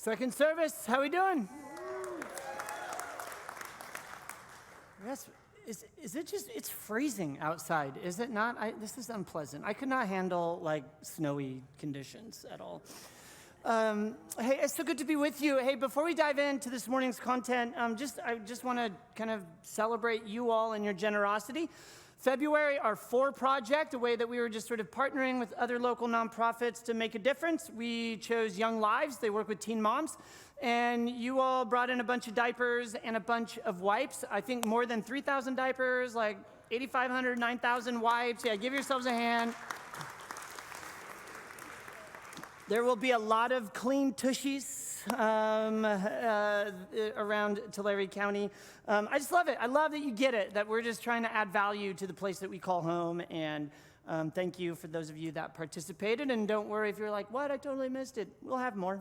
Second service, how we doing? Yes, is it just, it's freezing outside, is it not? This is unpleasant. I could not handle like snowy conditions at all. Hey, it's so good to be with you. Hey, before we dive into this morning's content, I just want to kind of celebrate you all and your generosity. February, our For project, a way that we were just sort of partnering with other local nonprofits to make a difference. We chose Young Lives. They work with teen moms. And you all brought in a bunch of diapers and a bunch of wipes. I think more than 3,000 diapers, like 8,500, 9,000 wipes. Yeah, give yourselves a hand. There will be a lot of clean tushies around Tulare County. I just love it. I love that you get it, that we're just trying to add value to the place that we call home. And thank you for those of you that participated. And don't worry if you're like, what, I totally missed it. We'll have more.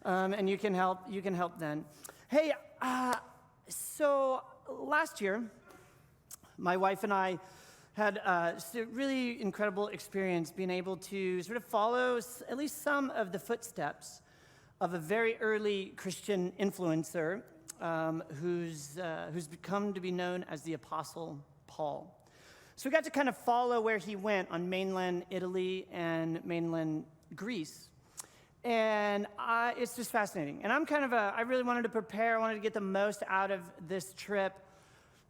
And you can help then. Hey, so last year, my wife and I had a really incredible experience being able to sort of follow at least some of the footsteps of a very early Christian influencer who's become to be known as the Apostle Paul. So we got to kind of follow where he went on mainland Italy and mainland Greece. And it's just fascinating. And I really wanted to prepare, I wanted to get the most out of this trip.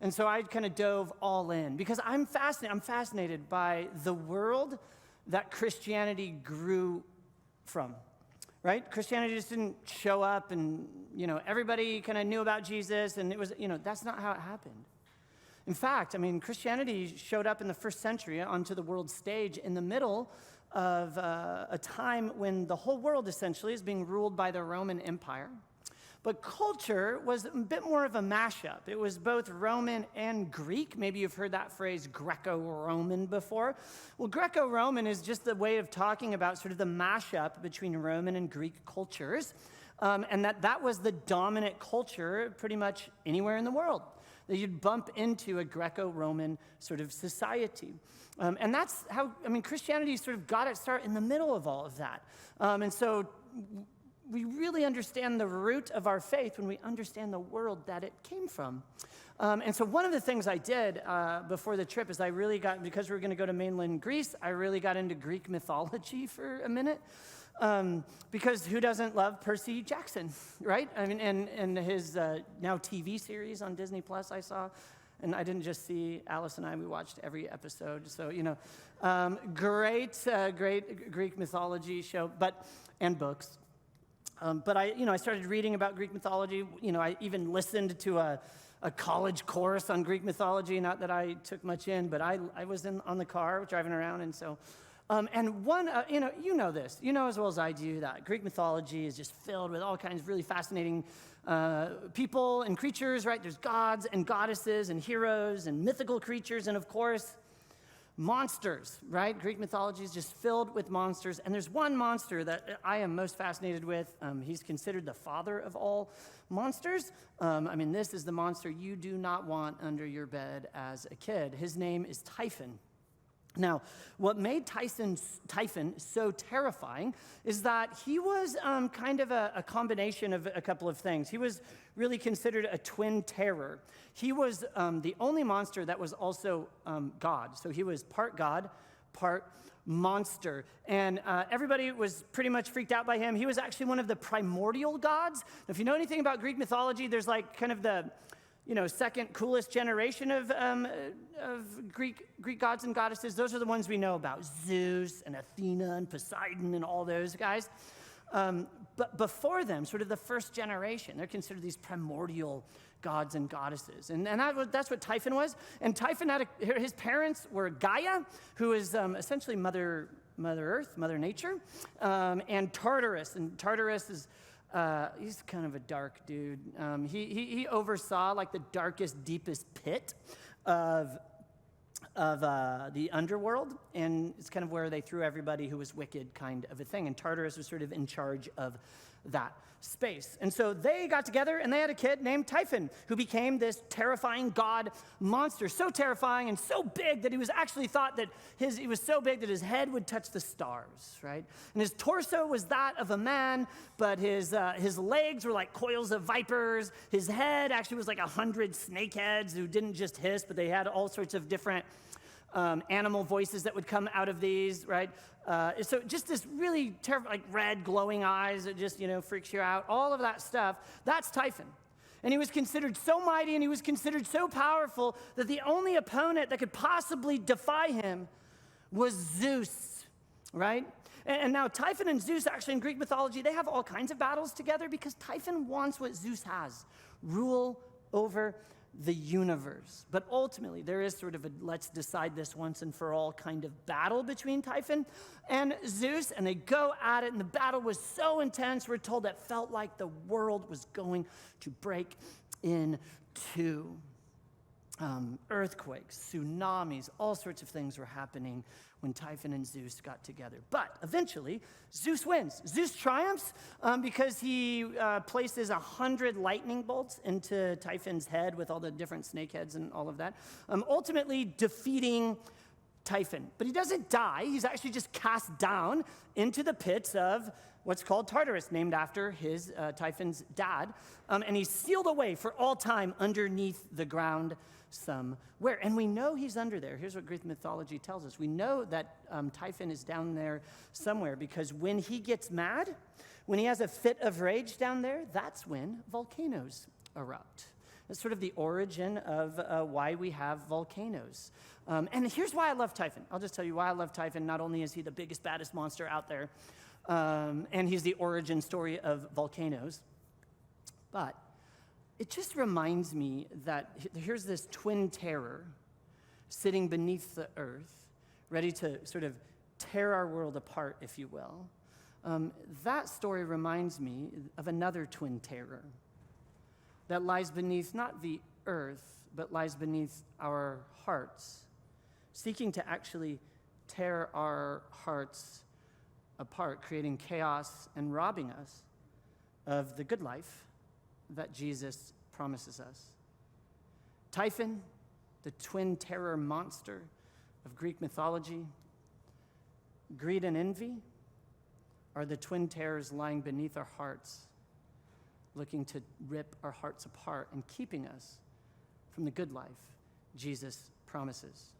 And so I kind of dove all in because I'm fascinated by the world that Christianity grew from, right? Christianity just didn't show up and, everybody kind of knew about Jesus and it was, that's not how it happened. In fact, Christianity showed up in the first century onto the world stage in the middle of a time when the whole world essentially is being ruled by the Roman Empire. But culture was a bit more of a mashup. It was both Roman and Greek. Maybe you've heard that phrase Greco-Roman before. Well, Greco-Roman is just the way of talking about sort of the mashup between Roman and Greek cultures, and that was the dominant culture pretty much anywhere in the world. That you'd bump into a Greco-Roman sort of society. And that's how, Christianity sort of got its start in the middle of all of that. And so we really understand the root of our faith when we understand the world that it came from. And so one of the things I did before the trip is because we were going to go to mainland Greece, I really got into Greek mythology for a minute. Because who doesn't love Percy Jackson, right? And his now TV series on Disney Plus I saw. And I didn't just see Alice and I, we watched every episode. So, great Greek mythology show, and books. But I started reading about Greek mythology. I even listened to a college course on Greek mythology. Not that I took much in, but I was on the car driving around, and so. And one, you know this. You know as well as I do that Greek mythology is just filled with all kinds of really fascinating people and creatures, right? There's gods and goddesses and heroes and mythical creatures and, of course, monsters, right? Greek mythology is just filled with monsters. And there's one monster that I am most fascinated with. He's considered the father of all monsters. This is the monster you do not want under your bed as a kid. His name is Typhon. Now, what made Typhon so terrifying is that he was kind of a combination of a couple of things. He was really considered a twin terror. He was the only monster that was also God. So he was part God, part monster. And everybody was pretty much freaked out by him. He was actually one of the primordial gods. Now, if you know anything about Greek mythology, there's like kind of the second coolest generation of Greek gods and goddesses. Those are the ones we know about, Zeus and Athena and Poseidon and all those guys. But before them, sort of the first generation, they're considered these primordial gods and goddesses. And that's what Typhon was. And Typhon his parents were Gaia, who is essentially Mother Earth, Mother Nature, and Tartarus. And Tartarus is he's kind of a dark dude. He oversaw like the darkest, deepest pit of the underworld, and it's kind of where they threw everybody who was wicked, kind of a thing. And Tartarus was sort of in charge of that space. And so they got together and they had a kid named Typhon who became this terrifying god monster, so terrifying and so big that he was actually thought that he was so big that his head would touch the stars, right? And his torso was that of a man, but his legs were like coils of vipers. His head actually was like 100 snake heads who didn't just hiss, but they had all sorts of different animal voices that would come out of these, right? So just this really terrible, like red glowing eyes that just, freaks you out. All of that stuff, that's Typhon. And he was considered so mighty and he was considered so powerful that the only opponent that could possibly defy him was Zeus, right? And now Typhon and Zeus, actually in Greek mythology, they have all kinds of battles together because Typhon wants what Zeus has, rule over the universe. But ultimately, there is sort of a let's decide this once and for all kind of battle between Typhon and Zeus, and they go at it, and the battle was so intense, we're told that felt like the world was going to break in two. Earthquakes, tsunamis, all sorts of things were happening when Typhon and Zeus got together. But eventually, Zeus wins. Zeus triumphs because he places 100 lightning bolts into Typhon's head with all the different snake heads and all of that, ultimately defeating Typhon. But he doesn't die. He's actually just cast down into the pits of what's called Tartarus, named after his Typhon's dad. And he's sealed away for all time underneath the ground somewhere. And we know he's under there. Here's what Greek mythology tells us. We know that Typhon is down there somewhere because when he gets mad, when he has a fit of rage down there, that's when volcanoes erupt. That's sort of the origin of why we have volcanoes. And here's why I love Typhon. I'll just tell you why I love Typhon. Not only is he the biggest, baddest monster out there, and he's the origin story of volcanoes, but it just reminds me that here's this twin terror sitting beneath the earth, ready to sort of tear our world apart, if you will. That story reminds me of another twin terror that lies beneath not the earth, but lies beneath our hearts, seeking to actually tear our hearts apart, creating chaos and robbing us of the good life that Jesus promises us. Typhon, the twin terror monster of Greek mythology, greed and envy are the twin terrors lying beneath our hearts, looking to rip our hearts apart and keeping us from the good life Jesus promises.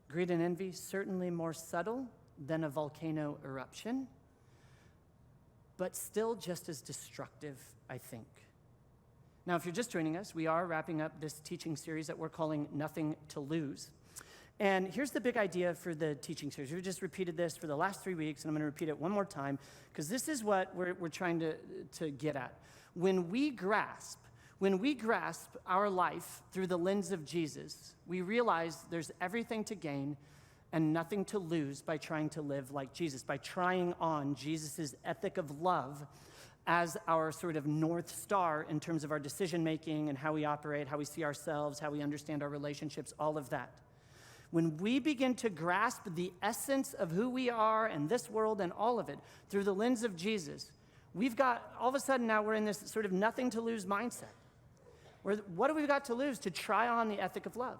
Greed and envy, certainly more subtle than a volcano eruption, but still just as destructive, I think. Now, if you're just joining us, we are wrapping up this teaching series that we're calling Nothing to Lose. And here's the big idea for the teaching series. We've just repeated this for the last 3 weeks, and I'm going to repeat it one more time, because this is what we're trying to get at. When we grasp our life through the lens of Jesus, we realize there's everything to gain and nothing to lose by trying to live like Jesus, by trying on Jesus' ethic of love as our sort of North Star in terms of our decision-making and how we operate, how we see ourselves, how we understand our relationships, all of that. When we begin to grasp the essence of who we are and this world and all of it through the lens of Jesus, we've got, all of a sudden now we're in this sort of nothing-to-lose mindset. What do we got to lose to try on the ethic of love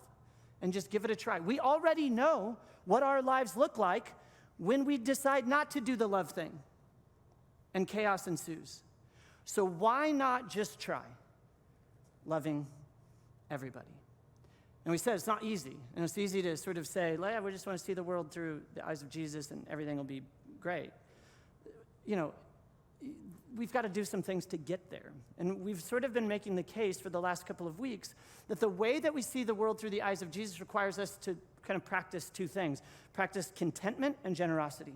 and just give it a try? We already know what our lives look like when we decide not to do the love thing and chaos ensues. So why not just try loving everybody? And we said it's not easy. And it's easy to sort of say, yeah, we just want to see the world through the eyes of Jesus and everything will be great. We've got to do some things to get there. And we've sort of been making the case for the last couple of weeks that the way that we see the world through the eyes of Jesus requires us to kind of practice two things. Practice contentment and generosity,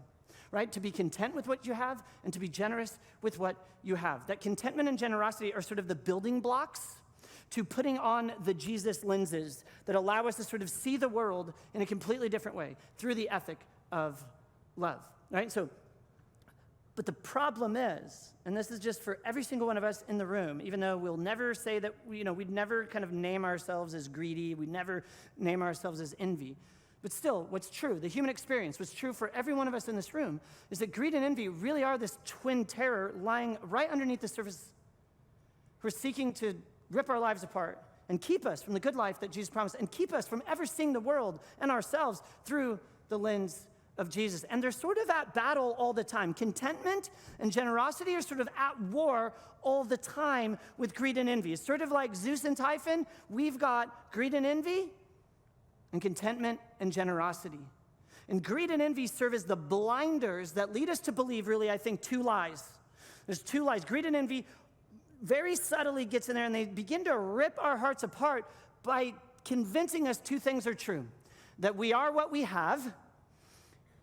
right? To be content with what you have and to be generous with what you have. That contentment and generosity are sort of the building blocks to putting on the Jesus lenses that allow us to sort of see the world in a completely different way through the ethic of love, right? But the problem is, and this is just for every single one of us in the room, even though we'll never say that, we'd never kind of name ourselves as greedy, we'd never name ourselves as envy. But still, what's true, the human experience, what's true for every one of us in this room, is that greed and envy really are this twin terror lying right underneath the surface, who are seeking to rip our lives apart and keep us from the good life that Jesus promised, and keep us from ever seeing the world and ourselves through the lens of Jesus. And they're sort of at battle all the time. Contentment and generosity are sort of at war all the time with greed and envy. It's sort of like Zeus and Typhon. We've got greed and envy, and contentment and generosity. And greed and envy serve as the blinders that lead us to believe, really, I think, two lies. There's two lies. Greed and envy very subtly gets in there, and they begin to rip our hearts apart by convincing us two things are true: that we are what we have,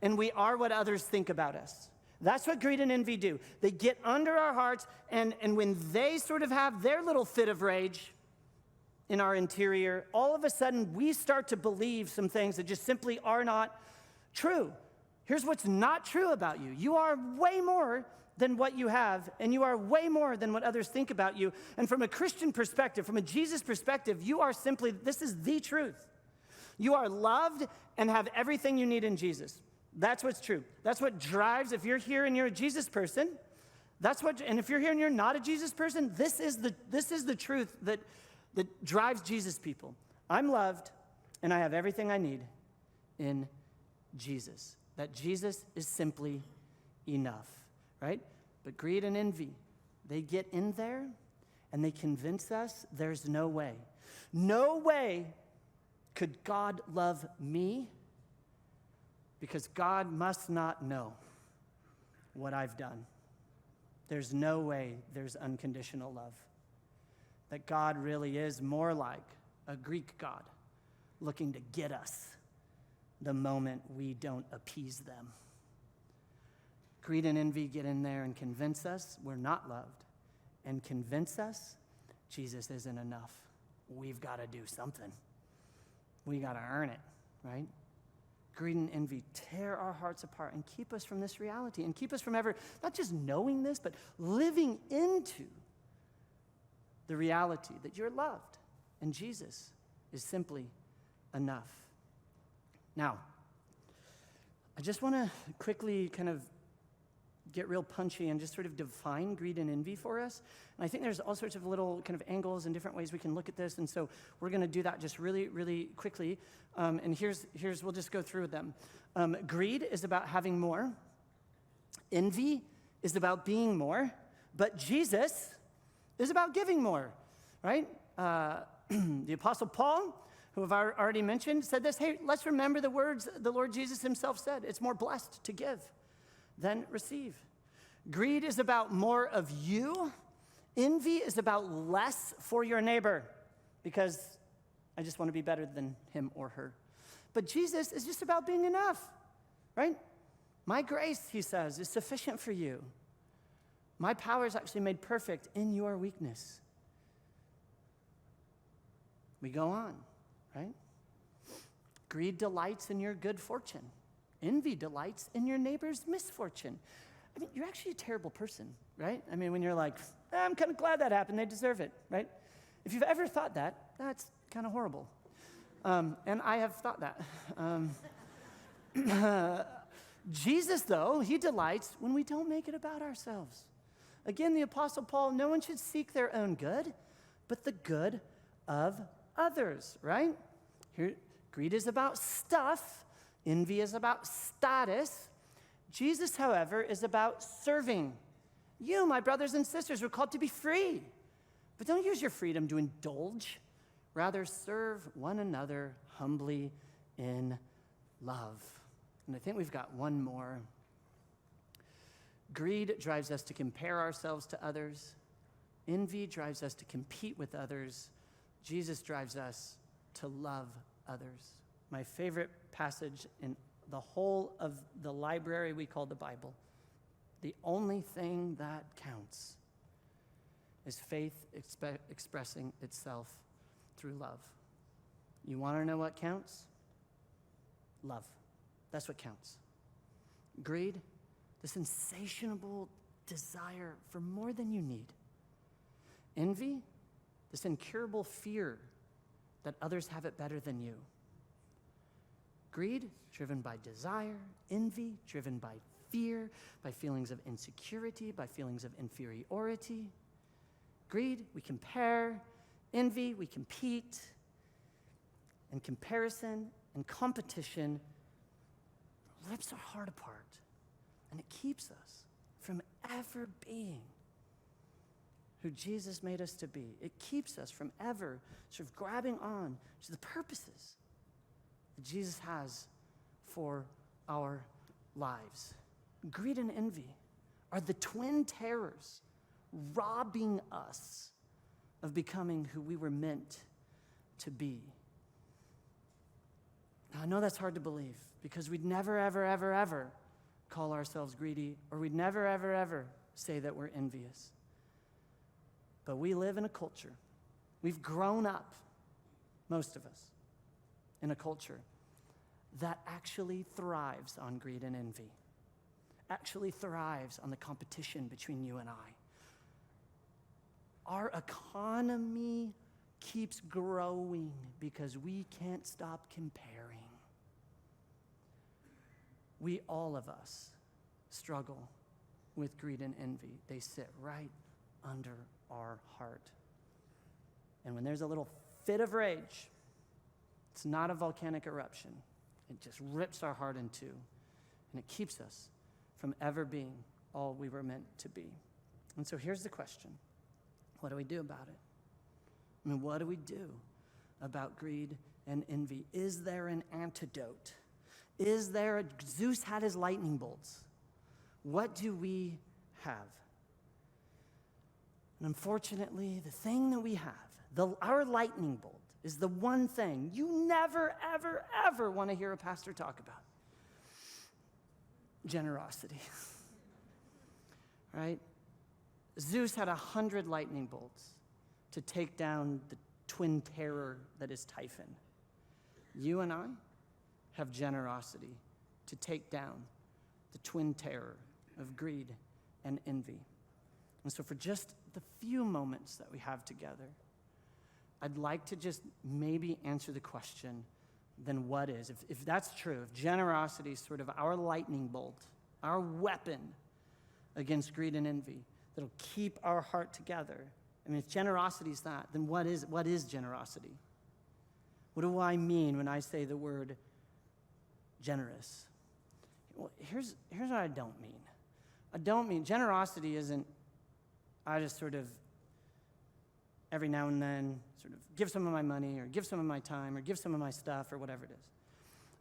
and we are what others think about us. That's what greed and envy do. They get under our hearts, and when they sort of have their little fit of rage in our interior, all of a sudden we start to believe some things that just simply are not true. Here's what's not true about you. You are way more than what you have, and you are way more than what others think about you. And from a Christian perspective, from a Jesus perspective, you are simply, this is the truth. You are loved and have everything you need in Jesus. That's what's true. That's what drives, if you're here and you're a Jesus person, and if you're here and you're not a Jesus person, this is the truth that drives Jesus people. I'm loved, and I have everything I need in Jesus. That Jesus is simply enough, right? But greed and envy, they get in there, and they convince us there's no way. No way could God love me, because God must not know what I've done. There's no way there's unconditional love. That God really is more like a Greek god looking to get us the moment we don't appease them. Greed and envy get in there and convince us we're not loved, and convince us Jesus isn't enough. We've got to do something. We got to earn it, right? Greed and envy tear our hearts apart and keep us from this reality, and keep us from ever, not just knowing this, but living into the reality that you're loved and Jesus is simply enough. Now, I just want to quickly kind of get real punchy and just sort of define greed and envy for us. And I think there's all sorts of little kind of angles and different ways we can look at this. And so we're going to do that just really, really quickly. And here's we'll just go through them. Greed is about having more. Envy is about being more. But Jesus is about giving more, right? The Apostle Paul, who I've already mentioned, said this: hey, let's remember the words the Lord Jesus himself said. It's more blessed to give than receive. Greed is about more of you. Envy is about less for your neighbor, because I just want to be better than him or her. But Jesus is just about being enough, right? My grace, he says, is sufficient for you. My power is actually made perfect in your weakness. We go on, right? Greed delights in your good fortune. Envy delights in your neighbor's misfortune. I mean, you're actually a terrible person, right? I mean, when you're like, I'm kind of glad that happened, they deserve it, right? If you've ever thought that, that's kind of horrible. And I have thought that. Jesus, though, he delights when we don't make it about ourselves. Again, the Apostle Paul, no one should seek their own good, but the good of others, right? Here, greed is about stuff. Envy is about status. Jesus, however, is about serving. You, my brothers and sisters, are called to be free. But don't use your freedom to indulge. Rather, serve one another humbly in love. And I think we've got one more. Greed drives us to compare ourselves to others. Envy drives us to compete with others. Jesus drives us to love others. My favorite passage in the whole of the library we call the Bible. The only thing that counts is faith expressing itself through love. You want to know what counts? Love. That's what counts. Greed, this insatiable desire for more than you need. Envy, this incurable fear that others have it better than you. Greed, driven by desire. Envy, driven by fear, by feelings of insecurity, by feelings of inferiority. Greed, we compare. Envy, we compete. And comparison and competition rips our heart apart. And it keeps us from ever being who Jesus made us to be. It keeps us from ever sort of grabbing on to the purposes that Jesus has for our lives. Greed and envy are the twin terrors robbing us of becoming who we were meant to be. Now, I know that's hard to believe because we'd never, ever, ever, ever call ourselves greedy, or we'd never, ever, ever say that we're envious. But we live in a culture. We've grown up, most of us, in a culture that actually thrives on greed and envy, actually thrives on the competition between you and I. Our economy keeps growing because we can't stop comparing. We, all of us, struggle with greed and envy. They sit right under our heart. And when there's a little fit of rage, it's not a volcanic eruption. It just rips our heart in two, and it keeps us from ever being all we were meant to be. And so here's the question. What do we do about it? I mean, what do we do about greed and envy? Is there an antidote? Zeus had his lightning bolts. What do we have? And unfortunately, the thing that we have, our lightning bolt, is the one thing you never, ever, ever want to hear a pastor talk about. Generosity. Right? Zeus had 100 lightning bolts to take down the twin terror that is Typhon. You and I have generosity to take down the twin terror of greed and envy. And so for just the few moments that we have together, I'd like to just maybe answer the question, then what is? If that's true, if generosity is sort of our lightning bolt, our weapon against greed and envy, that'll keep our heart together. I mean, if generosity is that, then what is generosity? What do I mean when I say the word generous? Well, here's what I don't mean. I don't mean generosity isn't I just sort of every now and then sort of give some of my money or give some of my time or give some of my stuff or whatever it is.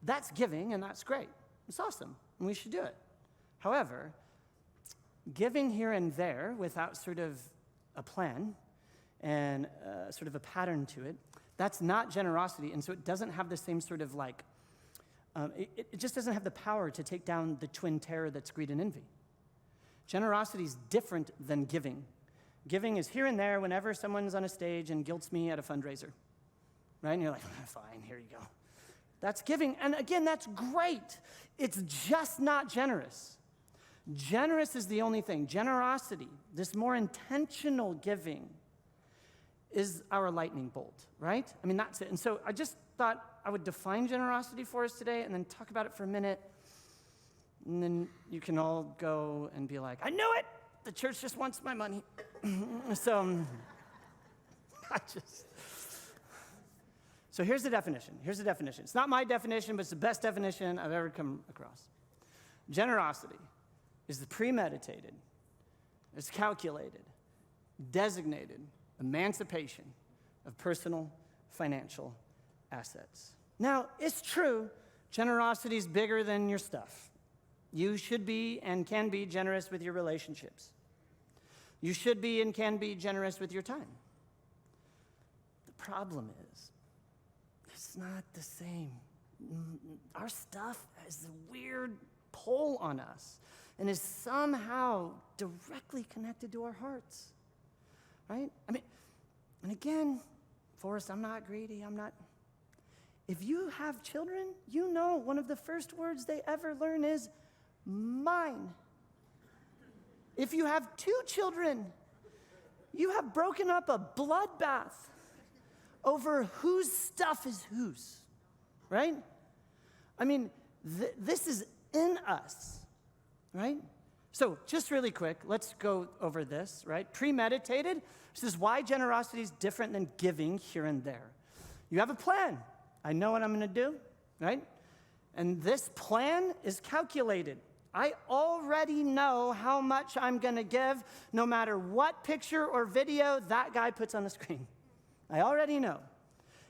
That's giving, and that's great. It's awesome, and we should do it. However, giving here and there without sort of a plan and sort of a pattern to it, that's not generosity, and so it doesn't have the same sort of like, it just doesn't have the power to take down the twin terror that's greed and envy. Generosity is different than giving. Giving is here and there whenever someone's on a stage and guilts me at a fundraiser, right? And you're like, fine, here you go. That's giving, and again, that's great. It's just not generous. Generous is the only thing. Generosity, this more intentional giving, is our lightning bolt, right? I mean, that's it. And so I just thought I would define generosity for us today and then talk about it for a minute. And then you can all go and be like, I knew it! The church just wants my money. So here's the definition. It's not my definition, but it's the best definition I've ever come across. Generosity is the premeditated, it's calculated, designated emancipation of personal financial assets. Now, it's true, generosity is bigger than your stuff. You should be and can be generous with your relationships. You should be and can be generous with your time. The problem is, it's not the same. Our stuff has a weird pull on us and is somehow directly connected to our hearts, right? I mean, and again, Forrest, I'm not greedy, If you have children, you know one of the first words they ever learn is mine. If you have 2 children, you have broken up a bloodbath over whose stuff is whose, right? I mean, this is in us, right? So just really quick, let's go over this, right? Premeditated. This is why generosity is different than giving here and there. You have a plan. I know what I'm going to do, right? And this plan is calculated. I already know how much I'm going to give, no matter what picture or video that guy puts on the screen. I already know.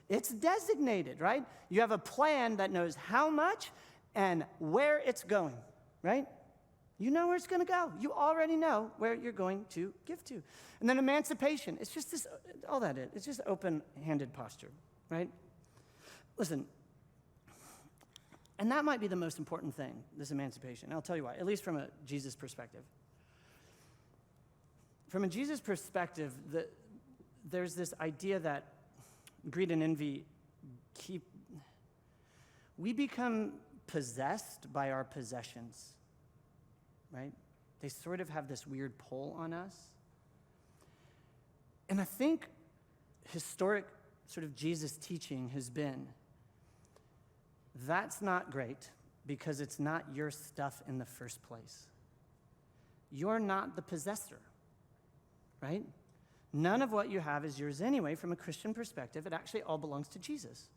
It's designated, right? You have a plan that knows how much and where it's going, right? You know where it's going to go. You already know where you're going to give to. And then emancipation. It's just this, all that is. It's just open-handed posture, right? Listen, and that might be the most important thing, this emancipation. And I'll tell you why, at least from a Jesus perspective. From a Jesus perspective, there's this idea that greed and envy we become possessed by our possessions, right? They sort of have this weird pull on us. And I think historic sort of Jesus teaching has been, that's not great because it's not your stuff in the first place. You're not the possessor, right? None of what you have is yours anyway. From a Christian perspective, it actually all belongs to Jesus.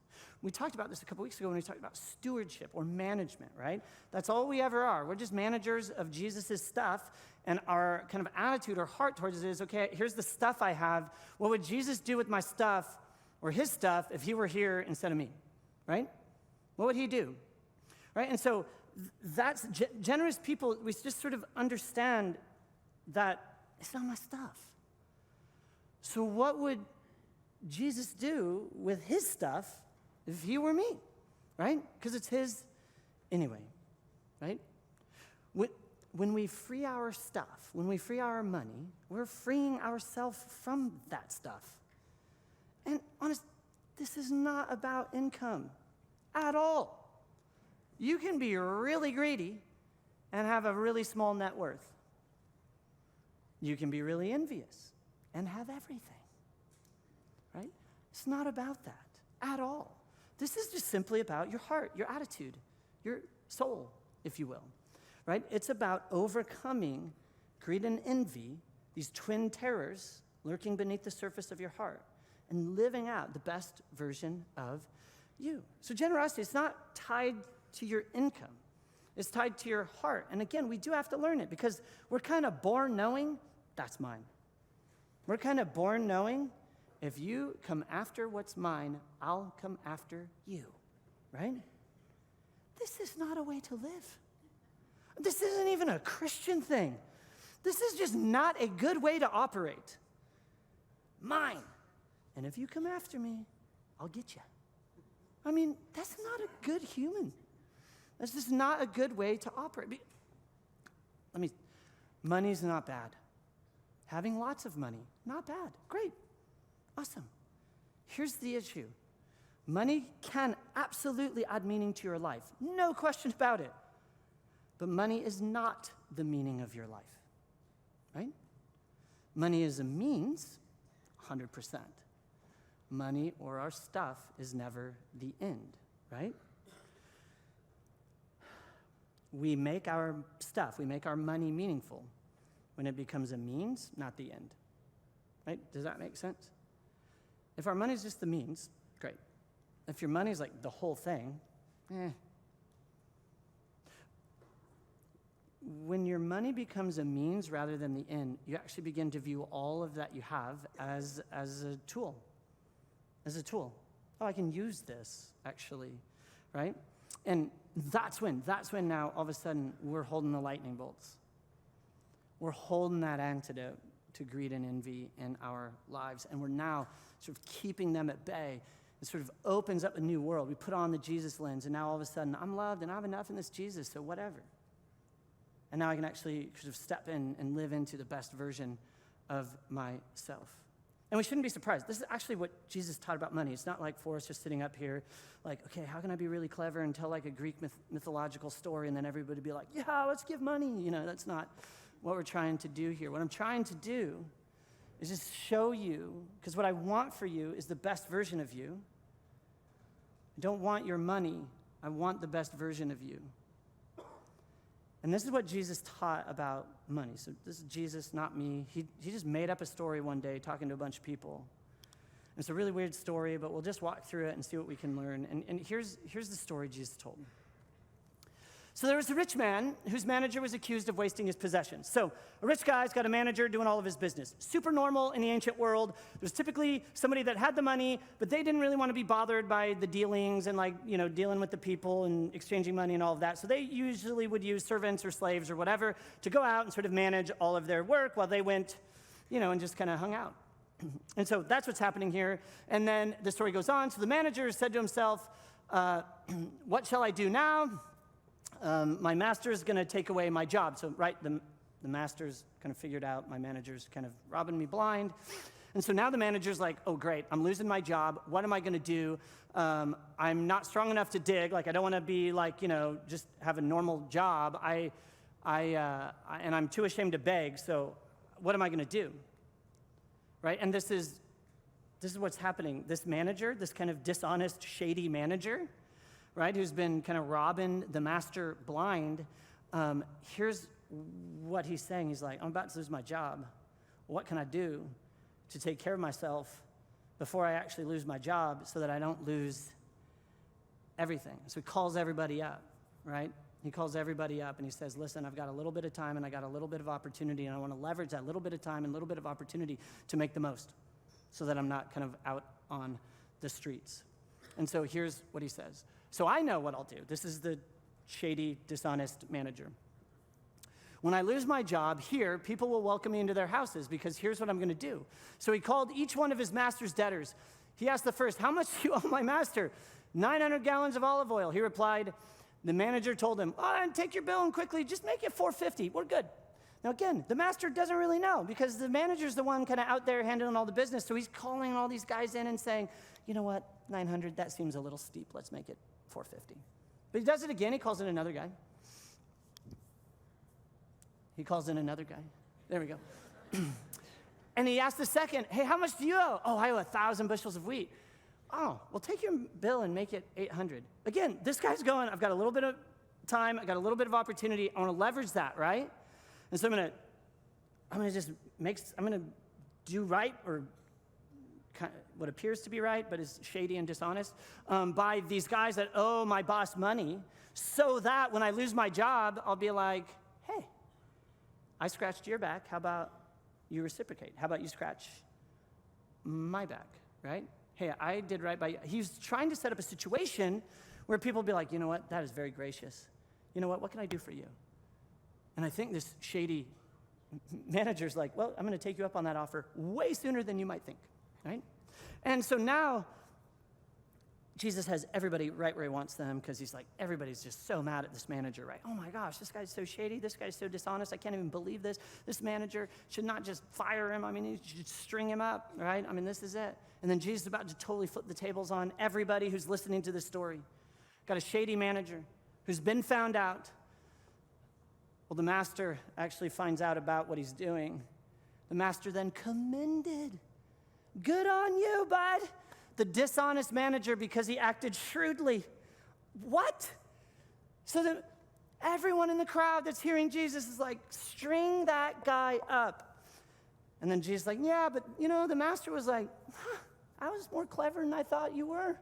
We talked about this a couple weeks ago when we talked about stewardship or management, right? That's all we ever are. We're just managers of Jesus' stuff, and our kind of attitude or heart towards it is, okay, here's the stuff I have. What would Jesus do with my stuff or his stuff if he were here instead of me, right? What would he do, right? And so that's generous people, we just sort of understand that it's not my stuff. So what would Jesus do with his stuff if he were me, right? Because it's his anyway, right? When we free our stuff, when we free our money, we're freeing ourselves from that stuff. And honest, this is not about income at all. You can be really greedy and have a really small net worth. You can be really envious and have everything, right? It's not about that at all. This is just simply about your heart, your attitude, your soul, if you will, right? It's about overcoming greed and envy, these twin terrors lurking beneath the surface of your heart, and living out the best version of you. So generosity, it's not tied to your income. It's tied to your heart. And again, we do have to learn it because we're kind of born knowing, that's mine. We're kind of born knowing, if you come after what's mine, I'll come after you, right? This is not a way to live. This isn't even a Christian thing. This is just not a good way to operate. Mine. And if you come after me, I'll get you. I mean, that's not a good human. That's just not a good way to operate. Money's not bad. Having lots of money, not bad. Great. Awesome. Here's the issue. Money can absolutely add meaning to your life. No question about it. But money is not the meaning of your life, right? Money is a means, 100%. Money or our stuff is never the end, right? We make our stuff, we make our money meaningful when it becomes a means, not the end, right? Does that make sense? If our money is just the means, great. If your money is like the whole thing, When your money becomes a means rather than the end, you actually begin to view all of that you have as a tool. As a tool. Oh, I can use this, actually, right? And that's when now all of a sudden we're holding the lightning bolts. We're holding that antidote to greed and envy in our lives, and we're now sort of keeping them at bay. It sort of opens up a new world. We put on the Jesus lens, and now all of a sudden I'm loved and I have enough in this Jesus, so whatever. And now I can actually sort of step in and live into the best version of myself. And we shouldn't be surprised. This is actually what Jesus taught about money. It's not like Forrest just sitting up here like, okay, how can I be really clever and tell like a Greek mythological story and then everybody be like, yeah, let's give money. You know, that's not what we're trying to do here. What I'm trying to do is just show you, because what I want for you is the best version of you. I don't want your money. I want the best version of you. And this is what Jesus taught about money. So this is Jesus, not me. He just made up a story one day talking to a bunch of people. It's a really weird story, but we'll just walk through it and see what we can learn. And here's the story Jesus told. So there was a rich man whose manager was accused of wasting his possessions. So a rich guy's got a manager doing all of his business. Super normal in the ancient world. There's typically somebody that had the money, but they didn't really want to be bothered by the dealings and dealing with the people and exchanging money and all of that. So they usually would use servants or slaves or whatever to go out and sort of manage all of their work while they went, and just kind of hung out. And so that's what's happening here. And then the story goes on. So the manager said to himself, what shall I do now? My master's going to take away my job. So, right, the master's kind of figured out my manager's kind of robbing me blind. And so now the manager's like, oh, great, I'm losing my job. What am I going to do? I'm not strong enough to dig. I don't want to be just have a normal job. And I'm too ashamed to beg. So what am I going to do? Right? And this is what's happening. This manager, this kind of dishonest, shady manager, right, who's been kind of robbing the master blind, here's what he's saying. He's like, I'm about to lose my job. What can I do to take care of myself before I actually lose my job so that I don't lose everything? So he calls everybody up, right? He calls everybody up and he says, listen, I've got a little bit of time and I got a little bit of opportunity, and I want to leverage that little bit of time and little bit of opportunity to make the most so that I'm not kind of out on the streets. And so here's what he says. So I know what I'll do. This is the shady, dishonest manager. When I lose my job here, people will welcome me into their houses because here's what I'm going to do. So he called each one of his master's debtors. He asked the first, how much do you owe my master? 900 gallons of olive oil. He replied. The manager told him, and take your bill and quickly just make it $450. We're good. Now again, the master doesn't really know because the manager's the one kind of out there handling all the business. So he's calling all these guys in and saying, you know what, 900, that seems a little steep. Let's make it $450. But he does it again. He calls in another guy. There we go. And he asked the second, hey, how much do you owe? Oh, I owe 1,000 bushels of wheat. Oh, well, take your bill and make it 800. Again, this guy's going, I've got a little bit of time. I got a little bit of opportunity. I want to leverage that, right? And so I'm going to do right, or what appears to be right, but is shady and dishonest, by these guys that owe my boss money, so that when I lose my job, I'll be like, hey, I scratched your back. How about you reciprocate? How about you scratch my back, right? Hey, I did right by you. He's trying to set up a situation where people will be like, you know what, that is very gracious. You know what can I do for you? And I think this shady manager's like, well, I'm going to take you up on that offer way sooner than you might think, right? And so now Jesus has everybody right where he wants them because he's like, everybody's just so mad at this manager, right? Oh my gosh, this guy's so shady. This guy's so dishonest. I can't even believe this. This manager should not just fire him. I mean, he should string him up, right? I mean, this is it. And then Jesus is about to totally flip the tables on everybody who's listening to this story. Got a shady manager who's been found out. Well, the master actually finds out about what he's doing. The master then commended. Good on you, bud. The dishonest manager because he acted shrewdly. What? So that everyone in the crowd that's hearing Jesus is like, string that guy up. And then Jesus is like, yeah, but the master was like, I was more clever than I thought you were.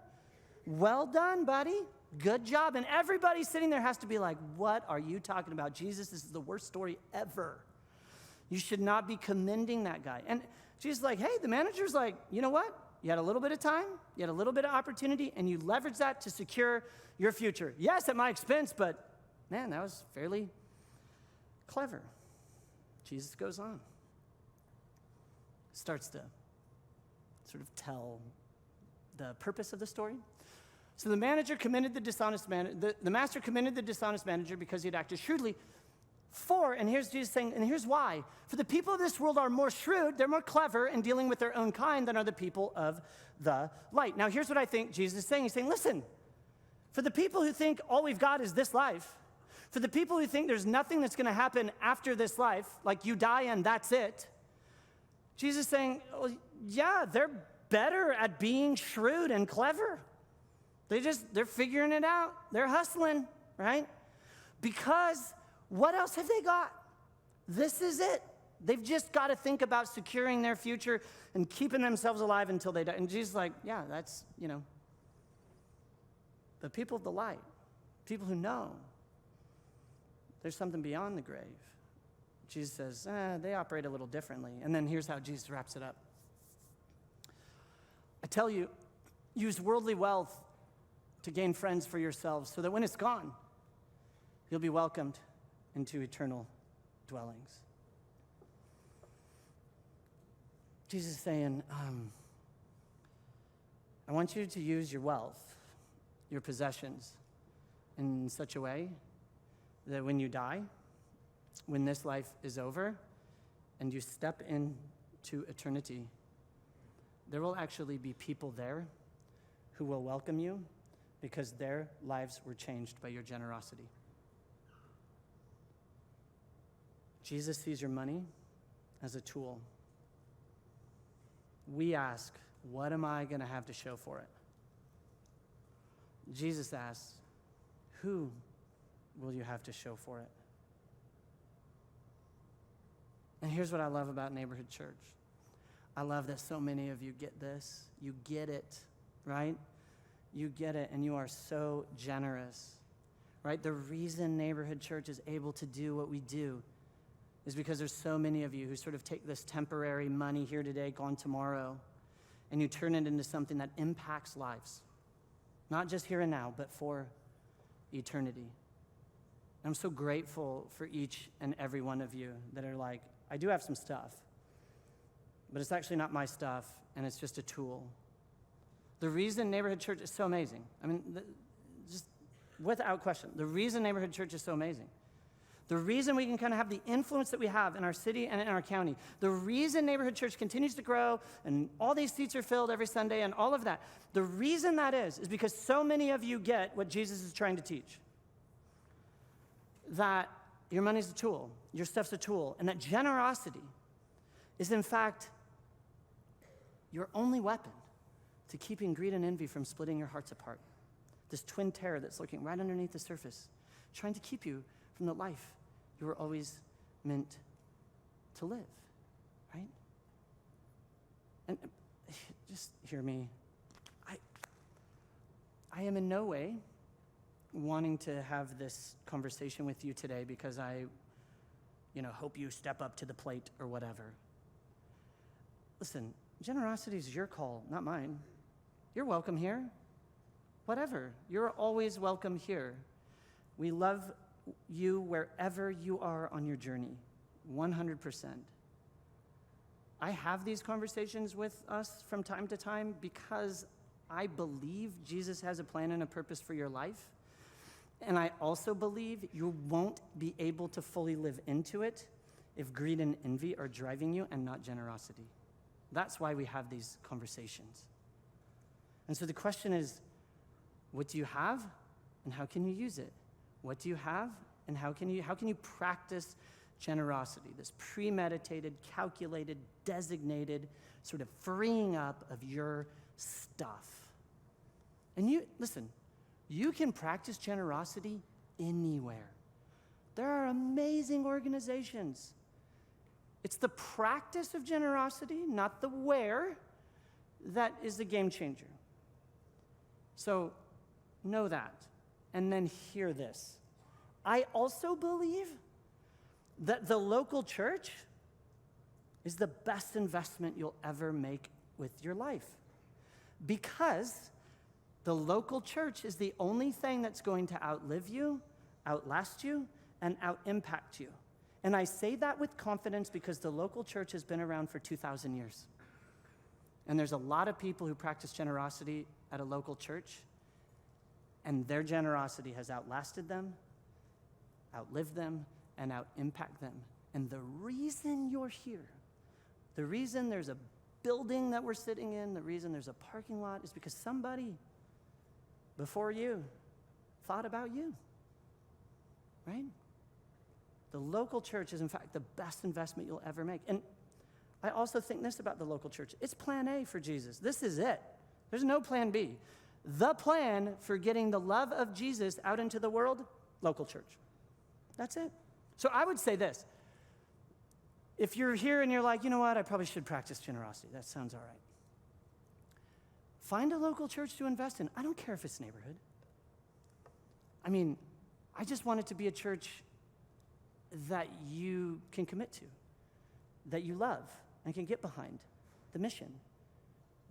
Well done, buddy. Good job. And everybody sitting there has to be like, what are you talking about? Jesus, this is the worst story ever. You should not be commending that guy. And Jesus is like, hey, the manager's like, you know what? You had a little bit of time, you had a little bit of opportunity, and you leveraged that to secure your future. Yes, at my expense, but man, that was fairly clever. Jesus goes on. Starts to sort of tell the purpose of the story. So the manager commended the dishonest the master commended the dishonest manager because he had acted shrewdly. And here's Jesus saying, and here's why. For the people of this world are more shrewd, they're more clever in dealing with their own kind than are the people of the light. Now, here's what I think Jesus is saying. He's saying, listen, for the people who think all we've got is this life, for the people who think there's nothing that's going to happen after this life, like you die and that's it, Jesus is saying, well, yeah, they're better at being shrewd and clever. They're figuring it out. They're hustling, right? Because what else have they got? This is it. They've just got to think about securing their future and keeping themselves alive until they die. And Jesus is like, yeah, that's, the people of the light, people who know there's something beyond the grave. Jesus says, they operate a little differently. And then here's how Jesus wraps it up. I tell you, use worldly wealth to gain friends for yourselves so that when it's gone, you'll be welcomed into eternal dwellings. Jesus is saying, I want you to use your wealth, your possessions, in such a way that when you die, when this life is over, and you step into eternity, there will actually be people there who will welcome you because their lives were changed by your generosity. Jesus sees your money as a tool. We ask, what am I going to have to show for it? Jesus asks, who will you have to show for it? And here's what I love about Neighborhood Church. I love that so many of you get this. You get it, right? You get it, and you are so generous, right? The reason Neighborhood Church is able to do what we do is because there's so many of you who sort of take this temporary money here today, gone tomorrow, and you turn it into something that impacts lives. Not just here and now, but for eternity. And I'm so grateful for each and every one of you that are like, I do have some stuff, but it's actually not my stuff, and it's just a tool. The reason Neighborhood Church is so amazing, just without question, the reason Neighborhood Church is so amazing, the reason we can kind of have the influence that we have in our city and in our county, the reason Neighborhood Church continues to grow and all these seats are filled every Sunday and all of that, the reason that is because so many of you get what Jesus is trying to teach. That your money's a tool, your stuff's a tool, and that generosity is in fact your only weapon to keeping greed and envy from splitting your hearts apart. This twin terror that's lurking right underneath the surface, trying to keep you from the life you were always meant to live, right? And just hear me. I am in no way wanting to have this conversation with you today because I, hope you step up to the plate or whatever. Listen, generosity is your call, not mine. You're welcome here. Whatever. You're always welcome here. We love you wherever you are on your journey, 100%. I have these conversations with us from time to time because I believe Jesus has a plan and a purpose for your life. And I also believe you won't be able to fully live into it if greed and envy are driving you and not generosity. That's why we have these conversations. And so the question is, what do you have and how can you use it? What do you have and how can you practice generosity, this premeditated, calculated, designated sort of freeing up of your stuff? And you can practice generosity anywhere. There are amazing organizations. It's the practice of generosity, not the where, that is the game changer. So know that, and then hear this. I also believe that the local church is the best investment you'll ever make with your life, because the local church is the only thing that's going to outlive you, outlast you, and out-impact you. And I say that with confidence because the local church has been around for 2,000 years. And there's a lot of people who practice generosity at a local church, and their generosity has outlasted them, outlived them, and out-impact them. And the reason you're here, the reason there's a building that we're sitting in, the reason there's a parking lot is because somebody before you thought about you, right? The local church is, in fact, the best investment you'll ever make. And I also think this about the local church. It's plan A for Jesus. This is it. There's no plan B. the plan for getting the love of Jesus out into the world, local church. That's it. So I would say this. If you're here and you're like, you know what, I probably should practice generosity. That sounds all right. Find a local church to invest in. I don't care if it's neighborhood. I mean, I just want it to be a church that you can commit to, that you love and can get behind the mission.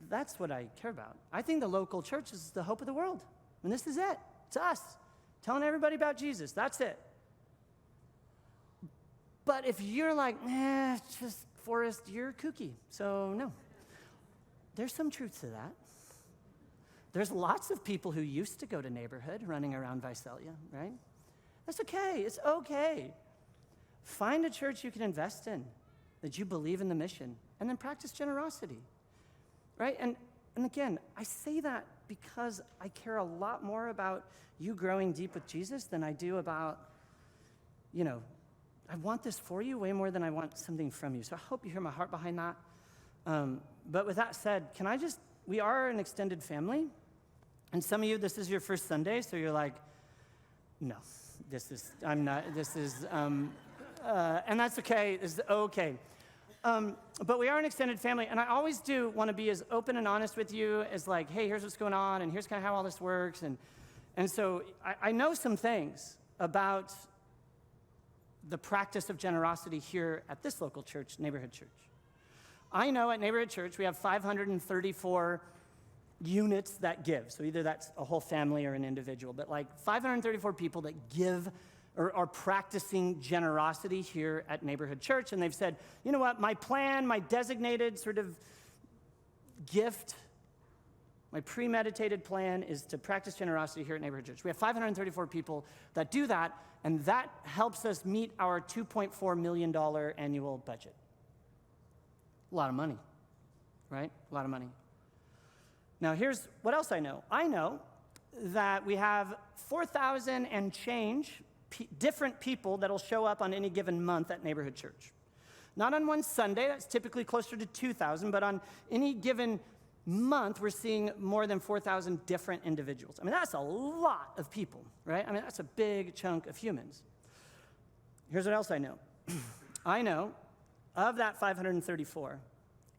That's what I care about. I think the local church is the hope of the world. And this is it. It's us telling everybody about Jesus. That's it. But if you're like, it's just Forrest, you're kooky. So no. There's some truth to that. There's lots of people who used to go to neighborhood running around Visalia, right? That's okay. It's okay. Find a church you can invest in, that you believe in the mission, and then practice generosity, right? And again, I say that because I care a lot more about you growing deep with Jesus than I do about, I want this for you way more than I want something from you. So I hope you hear my heart behind that. But with that said, we are an extended family. And some of you, this is your first Sunday, so you're like, no, and that's okay, it's okay. But we are an extended family, and I always do want to be as open and honest with you as like, hey, here's what's going on, and here's kind of how all this works. And so I know some things about the practice of generosity here at this local church, Neighborhood Church. I know at Neighborhood Church we have 534 units that give. So either that's a whole family or an individual, but like 534 people that give or are practicing generosity here at Neighborhood Church. And they've said, you know what, my plan, my designated sort of gift, my premeditated plan is to practice generosity here at Neighborhood Church. We have 534 people that do that, and that helps us meet our $2.4 million annual budget. A lot of money, right? A lot of money. Now, here's what else I know. I know that we have 4,000 and change different people that'll show up on any given month at Neighborhood Church. Not on one Sunday, that's typically closer to 2,000, but on any given month, we're seeing more than 4,000 different individuals. I mean, that's a lot of people, right? I mean, that's a big chunk of humans. Here's what else I know. I know of that 534,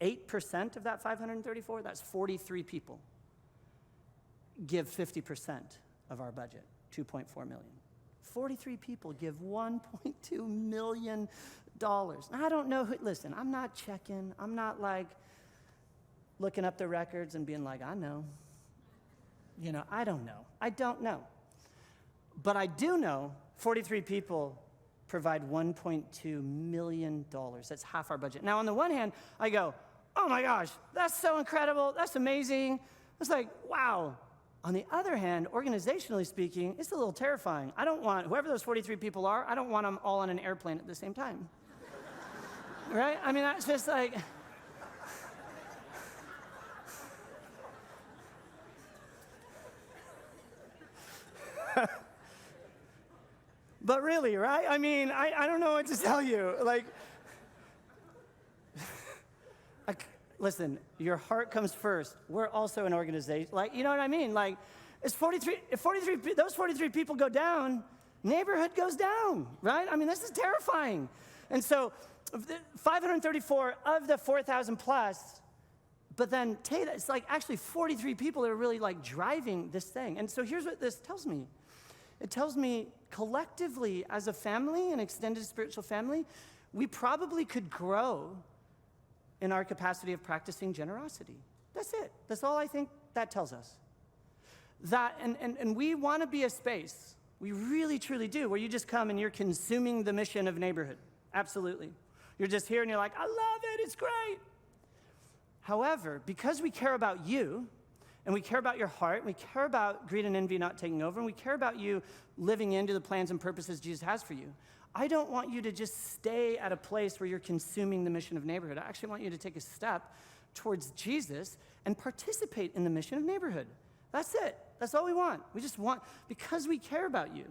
8% of that 534, that's 43 people, give 50% of our budget, $2.4 million. 43 people give $1.2 million. I don't know who, listen, I'm not checking. I'm not like looking up the records and being like, I know. I don't know. I don't know. But I do know 43 people provide $1.2 million. That's half our budget. Now, on the one hand, I go, oh my gosh, that's so incredible. That's amazing. It's like, wow. On the other hand, organizationally speaking, it's a little terrifying. I don't want, whoever those 43 people are, I don't want them all on an airplane at the same time. Right? I mean, that's just like... But really, right? I mean, I don't know what to tell you. Like, listen, your heart comes first. We're also an organization. Like, you know what I mean? Like, if those 43 people go down, neighborhood goes down, right? I mean, this is terrifying. And so 534 of the 4,000 plus, but then it's like actually 43 people that are really like driving this thing. And so here's what this tells me. It tells me collectively as a family, an extended spiritual family, we probably could grow in our capacity of practicing generosity. That's it. That's all I think that tells us. That, and we want to be a space, we really, truly do, where you just come and you're consuming the mission of neighborhood. Absolutely. You're just here and you're like, I love it, it's great. However, because we care about you, and we care about your heart, and we care about greed and envy not taking over, and we care about you living into the plans and purposes Jesus has for you, I don't want you to just stay at a place where you're consuming the mission of neighborhood. I actually want you to take a step towards Jesus and participate in the mission of neighborhood. That's it. That's all we want. We just want, because we care about you,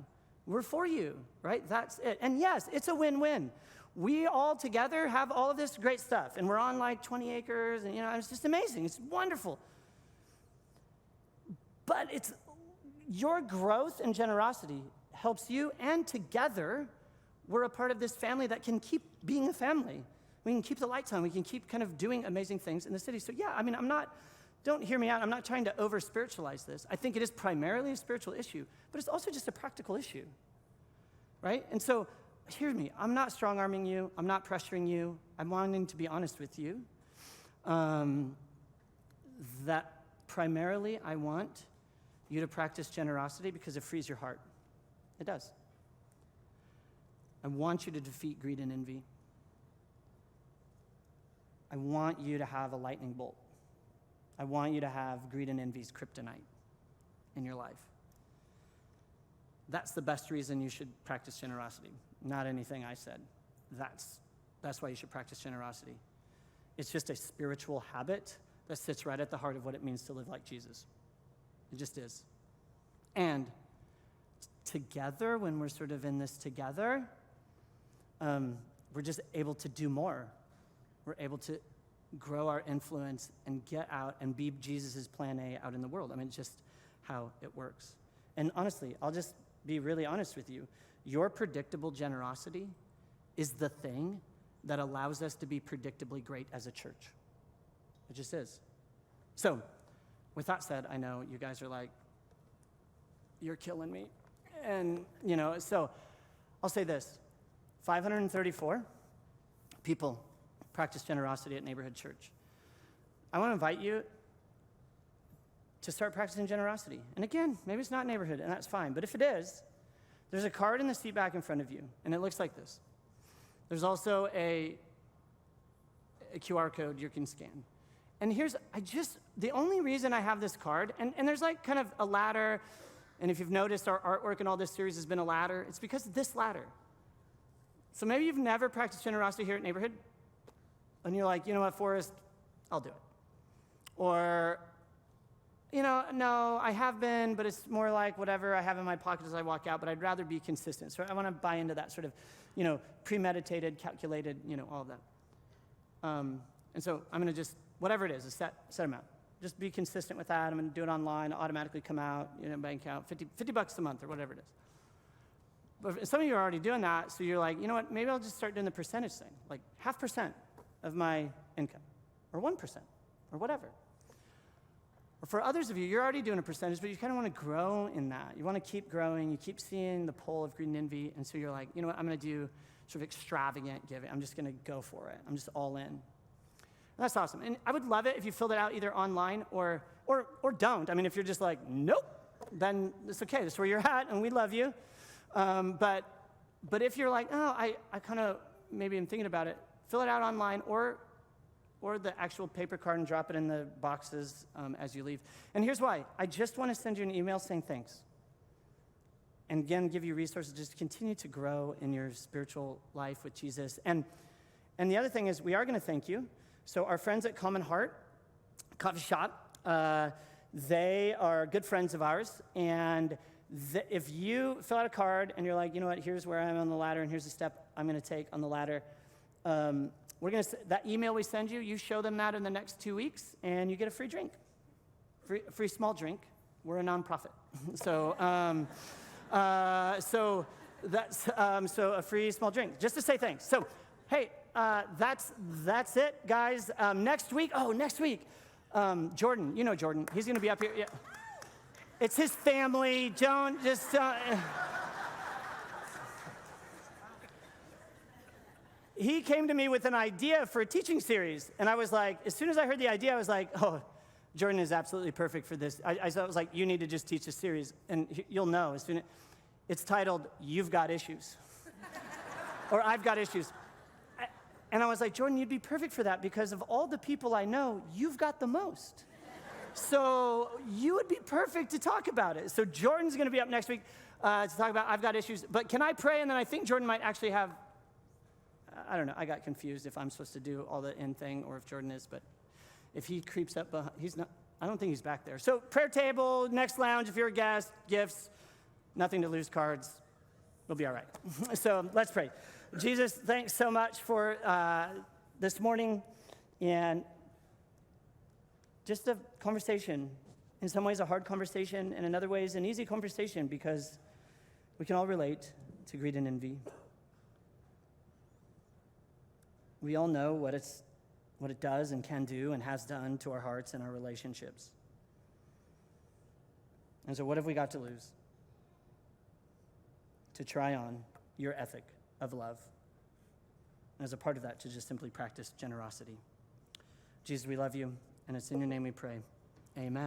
we're for you, right? That's it. And yes, it's a win-win. We all together have all of this great stuff, and we're on like 20 acres, and it's just amazing. It's wonderful. But it's your growth and generosity helps you, and together, we're a part of this family that can keep being a family. We can keep the lights on. We can keep kind of doing amazing things in the city. So yeah, I mean, don't hear me out. I'm not trying to over-spiritualize this. I think it is primarily a spiritual issue, but it's also just a practical issue, right? And so hear me. I'm not strong-arming you. I'm not pressuring you. I'm wanting to be honest with you. That primarily I want you to practice generosity because it frees your heart. It does. I want you to defeat greed and envy. I want you to have a lightning bolt. I want you to have greed and envy's kryptonite in your life. That's the best reason you should practice generosity, not anything I said. That's why you should practice generosity. It's just a spiritual habit that sits right at the heart of what it means to live like Jesus. It just is. And together, when we're sort of in this together, we're just able to do more. We're able to grow our influence and get out and be Jesus' plan A out in the world. I mean, it's just how it works. And honestly, I'll just be really honest with you. Your predictable generosity is the thing that allows us to be predictably great as a church. It just is. So, with that said, I know you guys are like, you're killing me. And, so I'll say this. 534 people practice generosity at Neighborhood Church. I want to invite you to start practicing generosity. And again, maybe it's not Neighborhood, and that's fine. But if it is, there's a card in the seat back in front of you, and it looks like this. There's also a QR code you can scan. And the only reason I have this card, and there's like kind of a ladder, and if you've noticed, our artwork in all this series has been a ladder. It's because of this ladder. So maybe you've never practiced generosity here at Neighborhood, and you're like, you know what, Forrest, I'll do it. Or, no, I have been, but it's more like whatever I have in my pocket as I walk out, but I'd rather be consistent. So I want to buy into that sort of, premeditated, calculated, all of that. And so I'm going to just, whatever it is, a set amount. Just be consistent with that. I'm going to do it online, automatically come out, bank account, $50 a month or whatever it is. But some of you are already doing that, so you're like, you know what, maybe I'll just start doing the percentage thing, like 0.5% of my income, or 1%, or whatever. Or for others of you, you're already doing a percentage, but you kind of want to grow in that. You want to keep growing. You keep seeing the pull of greed and envy, and so you're like, you know what, I'm going to do sort of extravagant giving. I'm just going to go for it. I'm just all in. And that's awesome. And I would love it if you filled it out either online or don't. I mean, if you're just like, nope, then it's okay. That's where you're at, and we love you. But if you're like, oh, I kind of maybe am thinking about it, fill it out online or the actual paper card and drop it in the boxes as you leave. And here's why. I just want to send you an email saying thanks. And again, give you resources to just continue to grow in your spiritual life with Jesus. And the other thing is we are going to thank you. So our friends at Common Heart Coffee Shop, they are good friends of ours. And if you fill out a card and you're like, you know what, here's where I am on the ladder and here's the step I'm going to take on the ladder, that email we send you, you show them that in the next 2 weeks and you get a free drink, free small drink. We're a nonprofit. So so a free small drink, just to say thanks. So, hey, that's it, guys. Next week, Jordan, you know Jordan. He's going to be up here. Yeah. It's his family. Don't just... He came to me with an idea for a teaching series, and I was like, as soon as I heard the idea, I was like, oh, Jordan is absolutely perfect for this. I was like, you need to just teach a series, and you'll know as soon as... It's titled, You've Got Issues. Or I've Got Issues. And I was like, Jordan, you'd be perfect for that because of all the people I know, you've got the most. So you would be perfect to talk about it. So Jordan's going to be up next week to talk about I've Got Issues. But can I pray? And then I think Jordan might actually have, I don't know, I got confused if I'm supposed to do all the end thing or if Jordan is. But if he creeps up, he's not, I don't think he's back there. So prayer table, next lounge, if you're a guest, gifts, nothing to lose, cards. We'll be all right. So let's pray. Jesus, thanks so much for this morning and just a conversation in some ways a hard conversation, and in other ways an easy conversation because we can all relate to greed and envy. We all know what it does and can do and has done to our hearts and our relationships. And so what have we got to lose? To try on your ethic of love. And as a part of that, to just simply practice generosity. Jesus, we love you, and it's in your name we pray. Amen.